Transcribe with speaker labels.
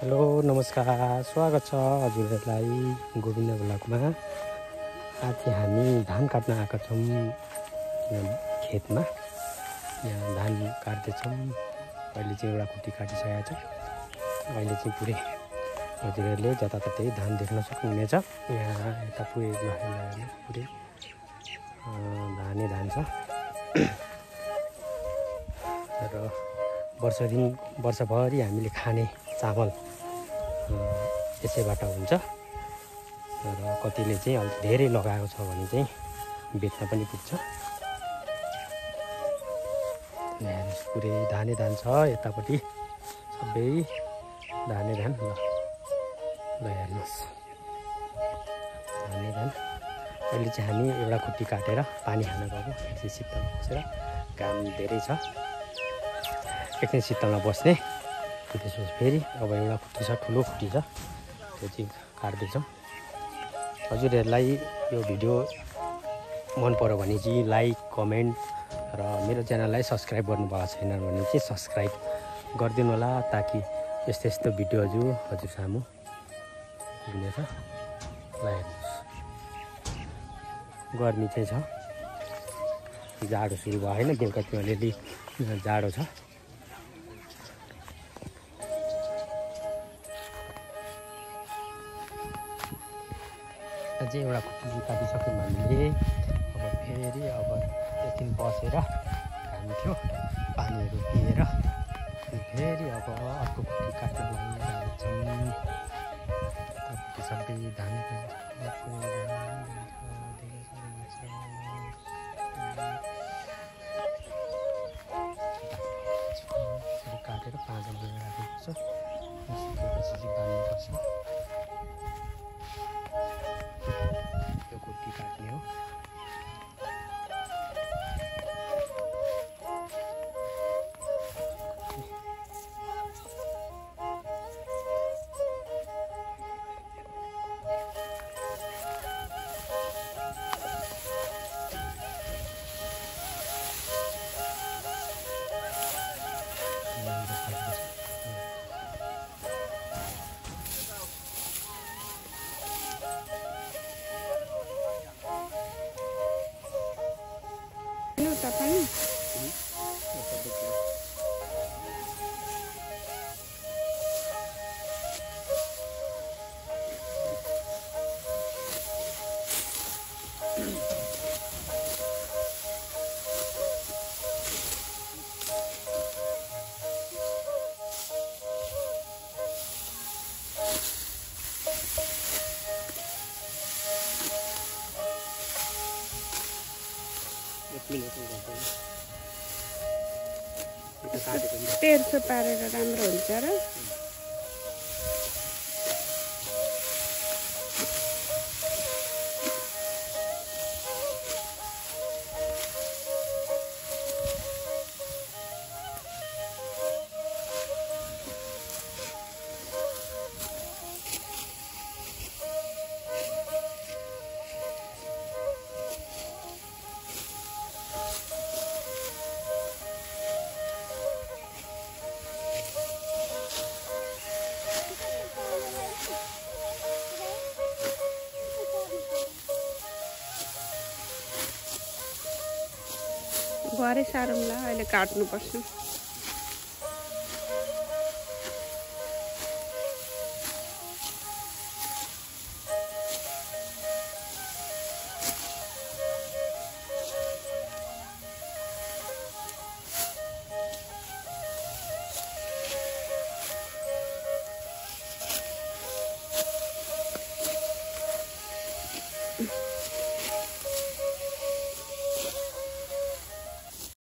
Speaker 1: Hello नमस्कार, स्वागत छ हजुरहरूलाई गोविन्द ब्लगमा। आज हामी धान काट्न आएका छौँ खेतमा। यहाँ धान काट्दैछौँ। अहिले चाहिँ एउटा खुट्टी काटिसकेको छ। अहिले चाहिँ पुरै हजुरहरूले जताततै धान देख्न सक्नुहुनेछ। यहाँ यता पुरै पुरै धानै धान छ र वर्षभरि हामीले खाने चामल यसैबाट हुन्छ र कतिले चाहिँ अलिक धेरै लगाएको छ भने चाहिँ बेच्न पनि पुग्छ। पुरै धानै धान छ यतापट्टि, सबै धानै धान। ल हेर्नुहोस्, धानै धान। अहिले चाहिँ हामी एउटा खुट्टी काटेर पानी खान गएको। एकछिन शीतलमा बसेर, घाम धेरै छ, एकछिन शीतलमा बस्ने। त्यसपछि फेरि अब एउटा खुट्टी छ, ठुलो खुट्टी छ, त्यो चाहिँ काट्दैछौँ। हजुरहरूलाई यो भिडियो मन पर्यो भने चाहिँ लाइक, कमेन्ट र मेरो च्यानललाई सब्सक्राइब गर्नुभएको छैन भने चाहिँ सब्सक्राइब गरिदिनु होला, ताकि यस्तो यस्तो भिडियोहरू हजुर सामु हुनेछ। ल हेर्नुहोस्, गर्मी चाहिँ छ, जाडो सुरु भयो होइन, बेलुका चाहिँ अलिअलि जाडो छ। अझै एउटा खुट्टी काटिसक्यौँ हामीले। अब फेरि एकछिन बसेर घाम थियो, पानीहरू पिएर फेरि अब अर्को खुट्टी काट्न जान्छौँ। सबै धान काटेर पाँचमा राख्नुपर्छ, त्यसपछि चाहिँ बाँध्नुपर्छ। यो खुट्टी काट्ने हो।
Speaker 2: तेर्सो पारेर राम्रो हुन्छ र। भरे सारौँला, अहिले काट्नुपर्छ।